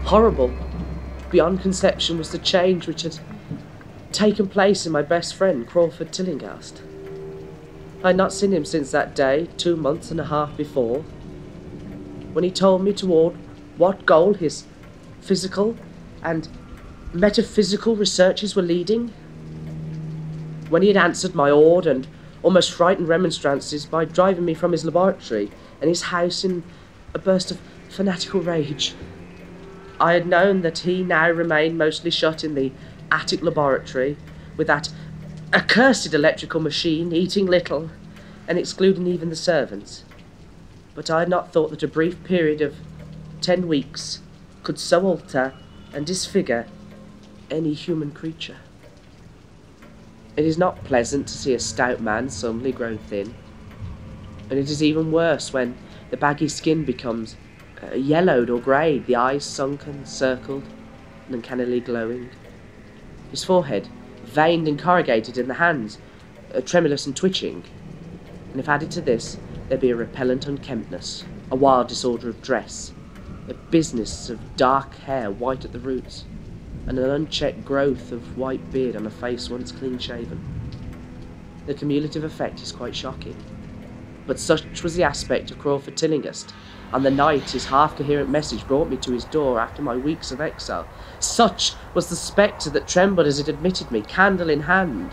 Horrible, beyond conception, was the change which had taken place in my best friend, Crawford Tillinghast. I had not seen him since that day, 2 months and a half before, when he told me toward what goal his physical and metaphysical researches were leading. When he had answered my awed and almost frightened remonstrances by driving me from his laboratory and his house in a burst of fanatical rage. I had known that he now remained mostly shut in the attic laboratory with that accursed electrical machine, eating little and excluding even the servants. But I had not thought that a brief period of 10 weeks could so alter and disfigure any human creature. It is not pleasant to see a stout man suddenly grow thin, and it is even worse when the baggy skin becomes yellowed or greyed, the eyes sunken, circled, and uncannily glowing. His forehead veined and corrugated, in the hands tremulous and twitching, and if added to this, there'd be a repellent unkemptness, a wild disorder of dress, a business of dark hair white at the roots, and an unchecked growth of white beard on a face once clean-shaven. The cumulative effect is quite shocking, but such was the aspect of Crawford Tillinghast on the night his half-coherent message brought me to his door after my weeks of exile. Such was the spectre that trembled as it admitted me, candle in hand,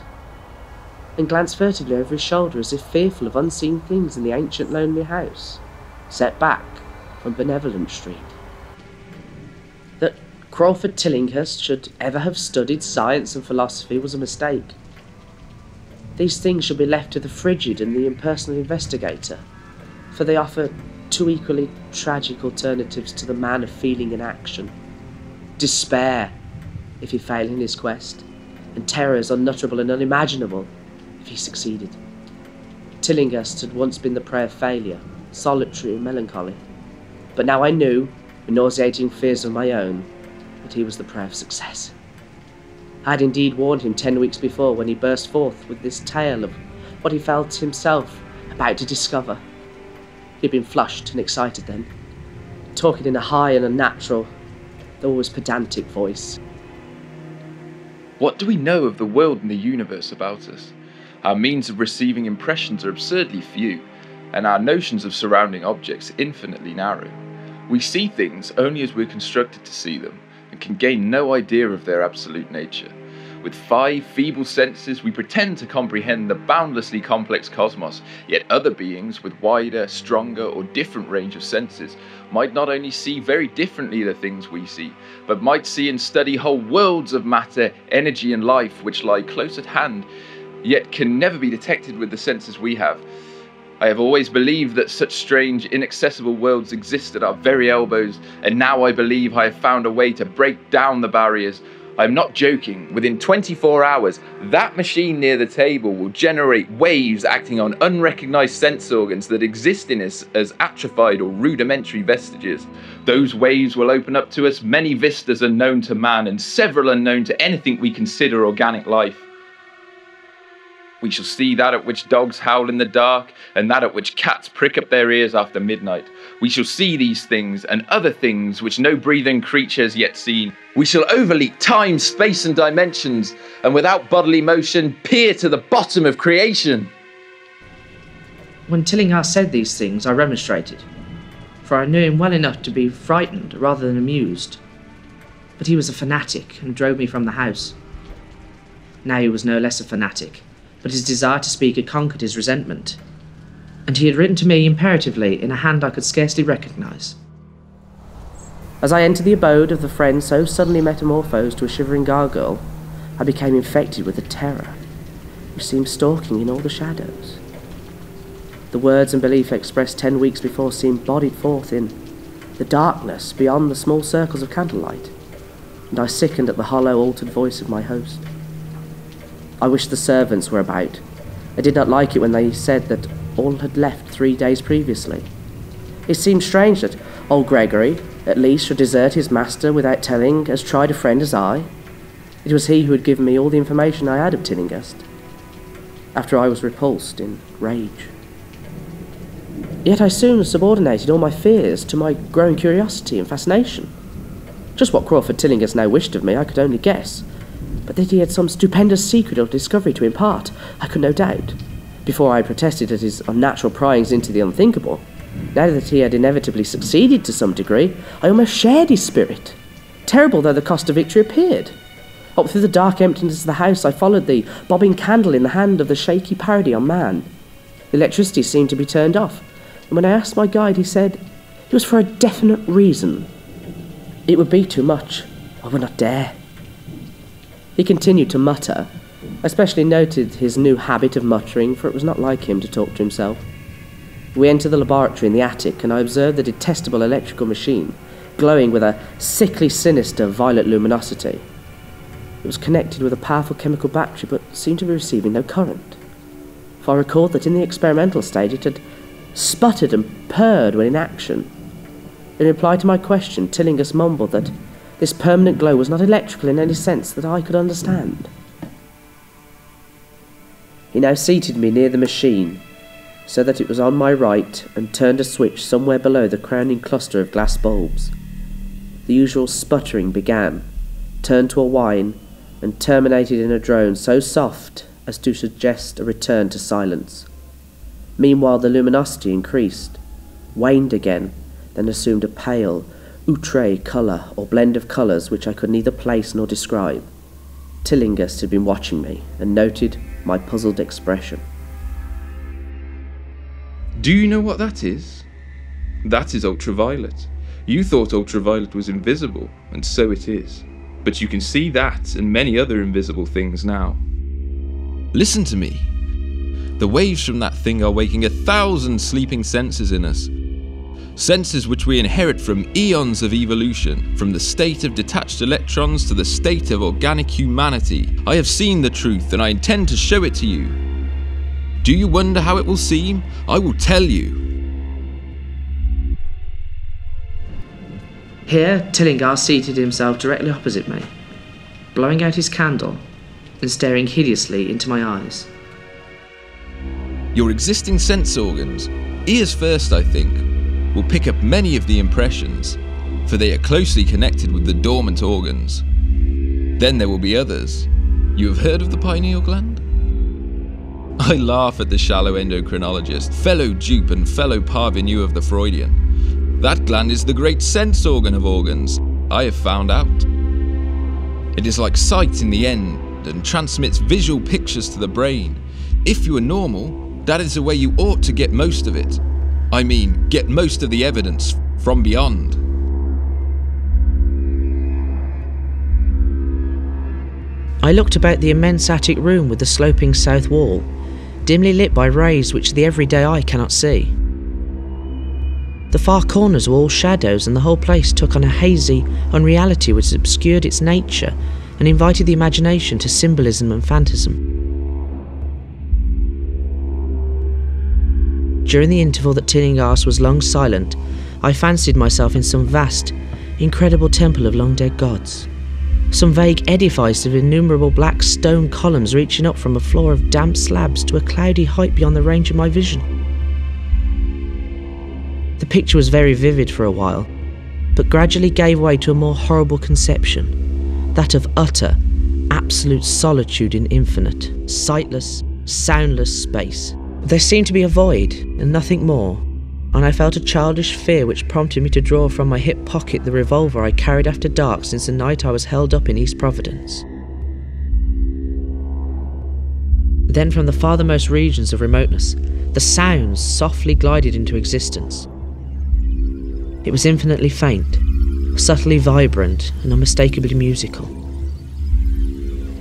and glanced furtively over his shoulder as if fearful of unseen things in the ancient lonely house, set back from Benevolent Street. That Crawford Tillinghast should ever have studied science and philosophy was a mistake. These things should be left to the frigid and the impersonal investigator, for they offer two equally tragic alternatives to the man of feeling and action. Despair, if he failed in his quest, and terrors unutterable and unimaginable, if he succeeded. Tillinghast had once been the prey of failure, solitary and melancholy, but now I knew, with nauseating fears of my own, that he was the prey of success. I had indeed warned him 10 weeks before when he burst forth with this tale of what he felt himself about to discover. He had been flushed and excited then, talking in a high and unnatural, though always pedantic voice. What do we know of the world and the universe about us? Our means of receiving impressions are absurdly few, and our notions of surrounding objects infinitely narrow. We see things only as we're constructed to see them, and can gain no idea of their absolute nature. With 5 feeble senses, we pretend to comprehend the boundlessly complex cosmos, yet other beings with wider, stronger, or different range of senses might not only see very differently the things we see, but might see and study whole worlds of matter, energy, and life which lie close at hand, yet can never be detected with the senses we have. I have always believed that such strange, inaccessible worlds exist at our very elbows, and now I believe I have found a way to break down the barriers. I am not joking. Within 24 hours, that machine near the table will generate waves acting on unrecognized sense organs that exist in us as atrophied or rudimentary vestiges. Those waves will open up to us many vistas unknown to man and several unknown to anything we consider organic life. We shall see that at which dogs howl in the dark, and that at which cats prick up their ears after midnight. We shall see these things, and other things which no breathing creature has yet seen. We shall overleap time, space, and dimensions, and without bodily motion, peer to the bottom of creation. When Tillinghast said these things, I remonstrated, for I knew him well enough to be frightened rather than amused. But he was a fanatic, and drove me from the house. Now he was no less a fanatic, but his desire to speak had conquered his resentment, and he had written to me imperatively in a hand I could scarcely recognise. As I entered the abode of the friend so suddenly metamorphosed to a shivering gargoyle, I became infected with a terror which seemed stalking in all the shadows. The words and belief expressed 10 weeks before seemed bodied forth in the darkness beyond the small circles of candlelight, and I sickened at the hollow, altered voice of my host. I wished the servants were about. I did not like it when they said that all had left 3 days previously. It seemed strange that old Gregory, at least, should desert his master without telling as tried a friend as I. It was he who had given me all the information I had of Tillinghast, after I was repulsed in rage. Yet I soon subordinated all my fears to my growing curiosity and fascination. Just what Crawford Tillinghast now wished of me, I could only guess. But that he had some stupendous secret or discovery to impart, I could no doubt. Before I protested at his unnatural pryings into the unthinkable, now that he had inevitably succeeded to some degree, I almost shared his spirit. Terrible though the cost of victory appeared. Up through the dark emptiness of the house, I followed the bobbing candle in the hand of the shaky parody on man. The electricity seemed to be turned off, and when I asked my guide, he said it was for a definite reason. It would be too much. I would not dare. He continued to mutter. I especially noted his new habit of muttering, for it was not like him to talk to himself. We entered the laboratory in the attic, and I observed the detestable electrical machine, glowing with a sickly sinister violet luminosity. It was connected with a powerful chemical battery, but seemed to be receiving no current. For I recalled that in the experimental stage it had sputtered and purred when in action. In reply to my question, Tillinghast mumbled that this permanent glow was not electrical in any sense that I could understand. He now seated me near the machine, so that it was on my right, and turned a switch somewhere below the crowning cluster of glass bulbs. The usual sputtering began, turned to a whine, and terminated in a drone so soft as to suggest a return to silence. Meanwhile the luminosity increased, waned again, then assumed a pale, outre colour or blend of colours which I could neither place nor describe. Tillinghast had been watching me and noted my puzzled expression. Do you know what that is? That is ultraviolet. You thought ultraviolet was invisible, and so it is. But you can see that and many other invisible things now. Listen to me. The waves from that thing are waking 1,000 sleeping senses in us. Senses which we inherit from eons of evolution, from the state of detached electrons to the state of organic humanity. I have seen the truth, and I intend to show it to you. Do you wonder how it will seem? I will tell you. Here, Tillinghast seated himself directly opposite me, blowing out his candle and staring hideously into my eyes. Your existing sense organs, ears first I think, will pick up many of the impressions, for they are closely connected with the dormant organs. Then there will be others. You have heard of the pineal gland? I laugh at the shallow endocrinologist, fellow dupe and fellow parvenu of the Freudian. That gland is the great sense organ of organs, I have found out. It is like sight in the end and transmits visual pictures to the brain. If you are normal, that is the way you ought to get most of it. I mean, get most of the evidence from beyond. I looked about the immense attic room with the sloping south wall, dimly lit by rays which the everyday eye cannot see. The far corners were all shadows, and the whole place took on a hazy unreality which obscured its nature and invited the imagination to symbolism and phantasm. During the interval that Tillinghast was long silent, I fancied myself in some vast, incredible temple of long-dead gods. Some vague edifice of innumerable black stone columns reaching up from a floor of damp slabs to a cloudy height beyond the range of my vision. The picture was very vivid for a while, but gradually gave way to a more horrible conception, that of utter, absolute solitude in infinite, sightless, soundless space. There seemed to be a void, and nothing more, and I felt a childish fear which prompted me to draw from my hip pocket the revolver I carried after dark since the night I was held up in East Providence. Then from the farthermost regions of remoteness, the sounds softly glided into existence. It was infinitely faint, subtly vibrant, and unmistakably musical,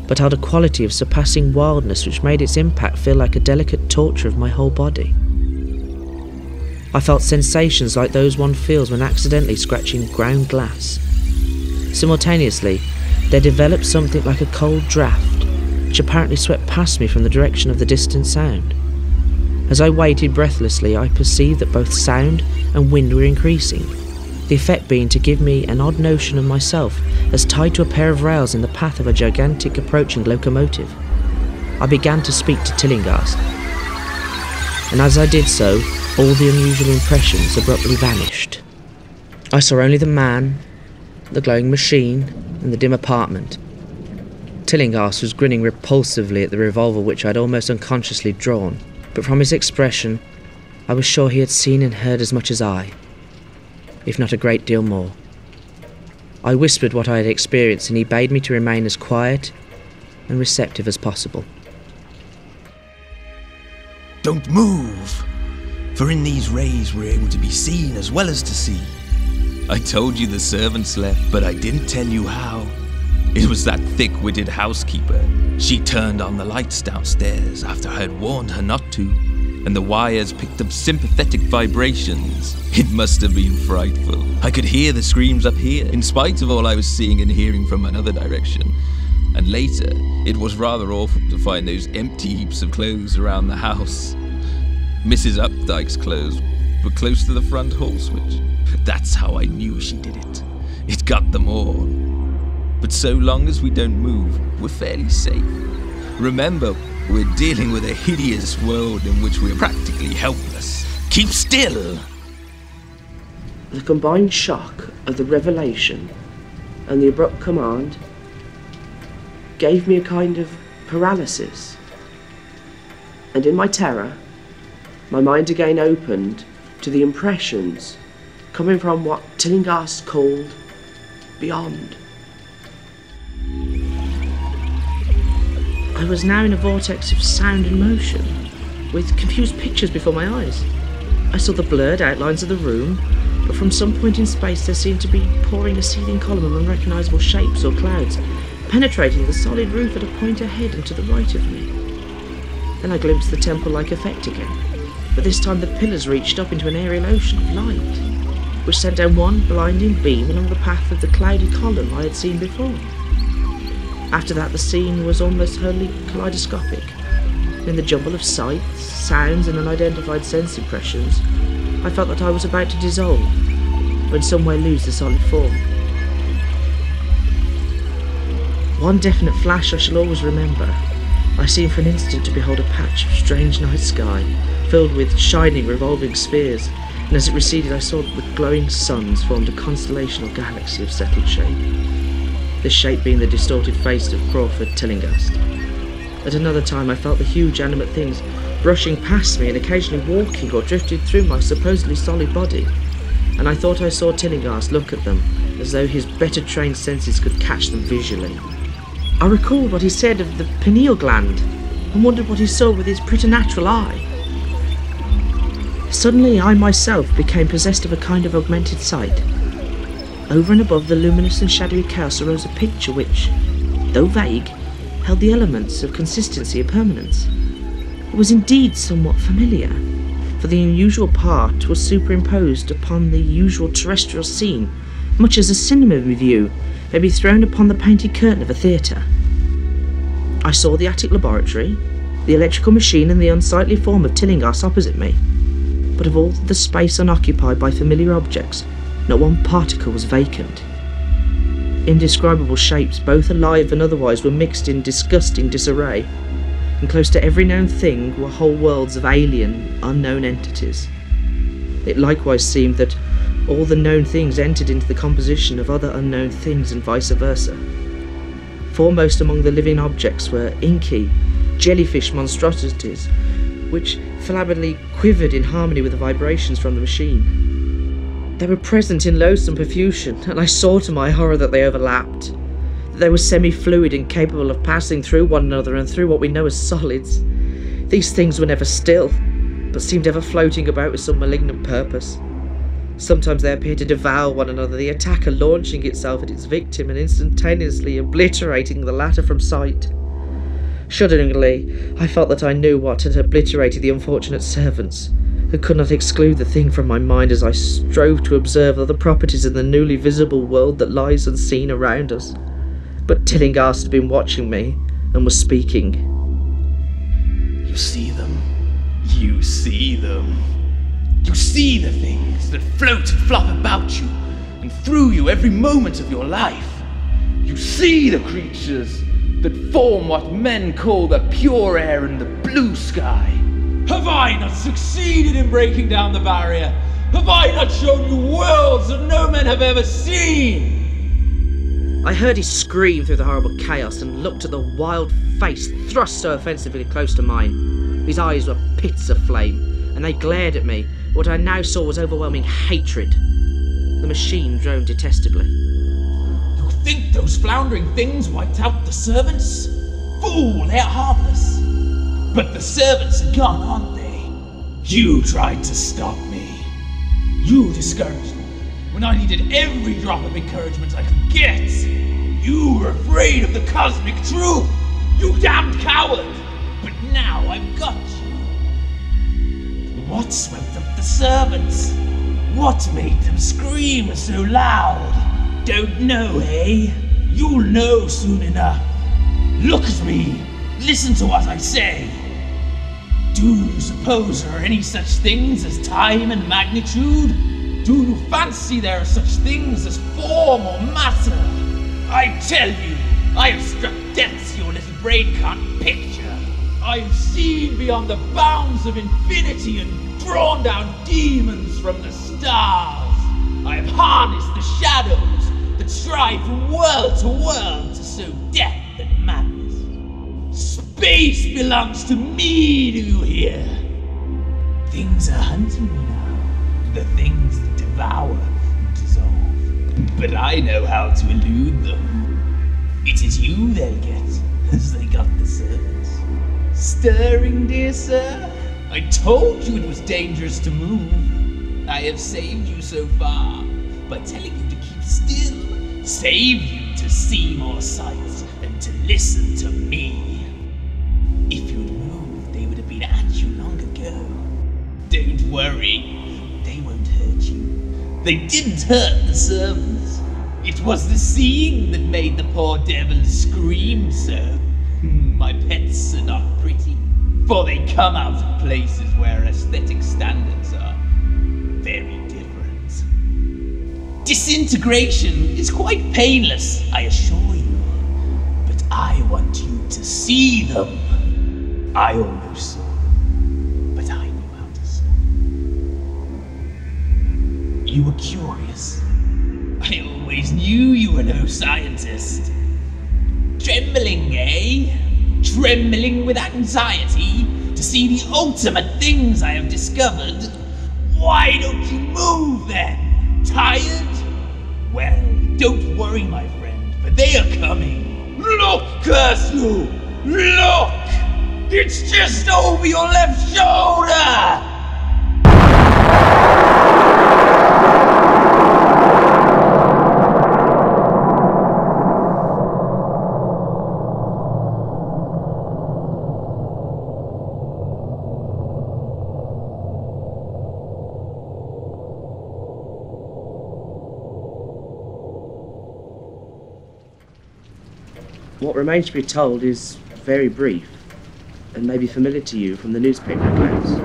but had a quality of surpassing wildness which made its impact feel like a delicate torture of my whole body. I felt sensations like those one feels when accidentally scratching ground glass. Simultaneously, there developed something like a cold draft, which apparently swept past me from the direction of the distant sound. As I waited breathlessly, I perceived that both sound and wind were increasing, the effect being to give me an odd notion of myself as tied to a pair of rails in the path of a gigantic approaching locomotive. I began to speak to Tillinghast, and as I did so, all the unusual impressions abruptly vanished. I saw only the man, the glowing machine, and the dim apartment. Tillinghast was grinning repulsively at the revolver which I had almost unconsciously drawn, but from his expression, I was sure he had seen and heard as much as I, if not a great deal more. I whispered what I had experienced, and he bade me to remain as quiet and receptive as possible. Don't move, for in these rays we're able to be seen as well as to see. I told you the servant slept, but I didn't tell you how. It was that thick-witted housekeeper. She turned on the lights downstairs after I had warned her not to, and the wires picked up sympathetic vibrations. It must have been frightful. I could hear the screams up here, in spite of all I was seeing and hearing from another direction. And later, it was rather awful to find those empty heaps of clothes around the house. Mrs. Updike's clothes were close to the front hall switch. That's how I knew she did it. It got them all. But so long as we don't move, we're fairly safe. Remember, we're dealing with a hideous world in which we're practically helpless. Keep still! The combined shock of the revelation and the abrupt command gave me a kind of paralysis. And in my terror, my mind again opened to the impressions coming from what Tillinghast called beyond. I was now in a vortex of sound and motion, with confused pictures before my eyes. I saw the blurred outlines of the room, but from some point in space there seemed to be pouring a seething column of unrecognisable shapes or clouds, penetrating the solid roof at a point ahead and to the right of me. Then I glimpsed the temple-like effect again, but this time the pillars reached up into an aerial ocean of light, which sent down one blinding beam along the path of the cloudy column I had seen before. After that, the scene was almost wholly kaleidoscopic. In the jumble of sights, sounds, and unidentified sense impressions, I felt that I was about to dissolve, or in some way lose the solid form. One definite flash I shall always remember. I seemed for an instant to behold a patch of strange night sky, filled with shining, revolving spheres, and as it receded I saw that the glowing suns formed a constellation or galaxy of settled shape. This shape being the distorted face of Crawford Tillinghast. At another time I felt the huge animate things brushing past me and occasionally walking or drifting through my supposedly solid body, and I thought I saw Tillinghast look at them as though his better trained senses could catch them visually. I recalled what he said of the pineal gland and wondered what he saw with his preternatural eye. Suddenly I myself became possessed of a kind of augmented sight. Over and above the luminous and shadowy chaos arose a picture which, though vague, held the elements of consistency and permanence. It was indeed somewhat familiar, for the unusual part was superimposed upon the usual terrestrial scene, much as a cinema review may be thrown upon the painted curtain of a theatre. I saw the attic laboratory, the electrical machine, and the unsightly form of Tillinghast opposite me, but of all the space unoccupied by familiar objects, not one particle was vacant. Indescribable shapes, both alive and otherwise, were mixed in disgusting disarray, and close to every known thing were whole worlds of alien, unknown entities. It likewise seemed that all the known things entered into the composition of other unknown things and vice versa. Foremost among the living objects were inky, jellyfish monstrosities, which flabidly quivered in harmony with the vibrations from the machine. They were present in loathsome profusion, and I saw to my horror that they overlapped, that they were semi-fluid and capable of passing through one another and through what we know as solids. These things were never still, but seemed ever floating about with some malignant purpose. Sometimes they appeared to devour one another, the attacker launching itself at its victim and instantaneously obliterating the latter from sight. Shudderingly, I felt that I knew what had obliterated the unfortunate servants, and could not exclude the thing from my mind as I strove to observe other properties in the newly visible world that lies unseen around us. But Tillinghast had been watching me, and was speaking. You see them. You see them. You see the things that float and flop about you and through you every moment of your life. You see the creatures that form what men call the pure air and the blue sky. Have I not succeeded in breaking down the barrier? Have I not shown you worlds that no men have ever seen? I heard his scream through the horrible chaos and looked at the wild face thrust so offensively close to mine. His eyes were pits of flame, and they glared at me. What I now saw was overwhelming hatred. The machine droned detestably. You think those floundering things wiped out the servants? Fool, they're harmless. But the servants are gone, aren't they? You tried to stop me. You discouraged me when I needed every drop of encouragement I could get. You were afraid of the cosmic truth. You damned coward. But now I've got you. What swept up the servants? What made them scream so loud? Don't know, eh? You'll know soon enough. Look at me. Listen to what I say. Do you suppose there are any such things as time and magnitude? Do you fancy there are such things as form or matter? I tell you, I have struck depths your little brain can't picture. I have seen beyond the bounds of infinity and drawn down demons from the stars. I have harnessed the shadows that strive from world to world to sow death and madness. Space belongs to me, do you hear? Things are hunting me now, the things that devour and dissolve. But I know how to elude them. It is you they'll get, as they got the servants. Stirring, dear sir? I told you it was dangerous to move. I have saved you so far by telling you to keep still. Saved you to see more sights and to listen to me. If you'd moved, they would have been at you long ago. Don't worry, they won't hurt you. They didn't hurt the servants. It was the seeing that made the poor devils scream so. My pets are not pretty, for they come out of places where aesthetic standards are very different. Disintegration is quite painless, I assure you, but I want you to see them. I almost saw them, but I knew how to stop. You were curious. I always knew you were no scientist. Trembling, eh? Trembling with anxiety to see the ultimate things I have discovered. Why don't you move then? Tired? Well, don't worry, my friend, for they are coming. Look, curse you! Look! It's just over your left shoulder! What remains to be told is very brief, and may be familiar to you from the newspaper accounts.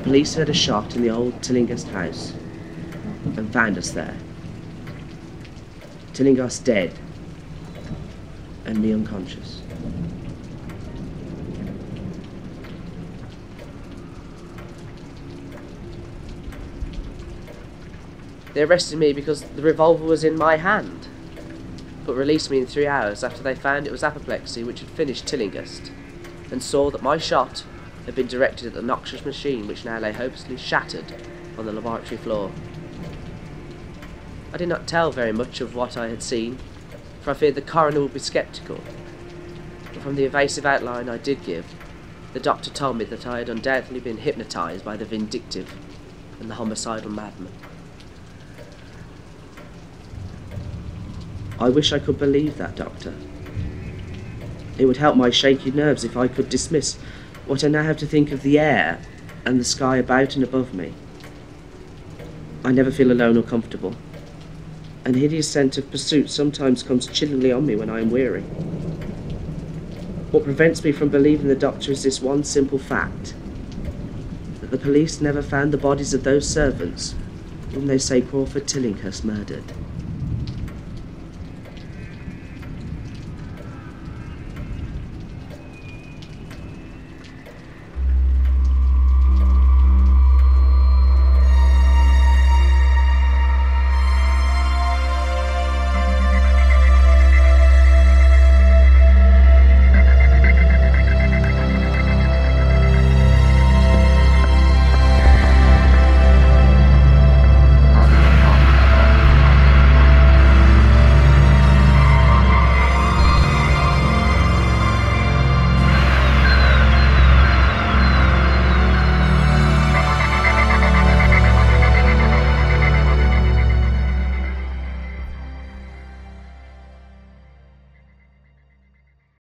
Police heard a shot in the old Tillinghast house, and found us there. Tillinghast dead, and me unconscious. They arrested me because the revolver was in my hand, but released me in 3 hours after they found it was apoplexy which had finished Tillinghast, and saw that my shot had been directed at the noxious machine which now lay hopelessly shattered on the laboratory floor. I did not tell very much of what I had seen, for I feared the coroner would be sceptical, but from the evasive outline I did give, the doctor told me that I had undoubtedly been hypnotised by the vindictive and the homicidal madman. I wish I could believe that, Doctor. It would help my shaky nerves if I could dismiss what I now have to think of the air and the sky about and above me. I never feel alone or comfortable. An hideous sense of pursuit sometimes comes chillingly on me when I am weary. What prevents me from believing the Doctor is this one simple fact, that the police never found the bodies of those servants whom they say Crawford Tillinghast murdered.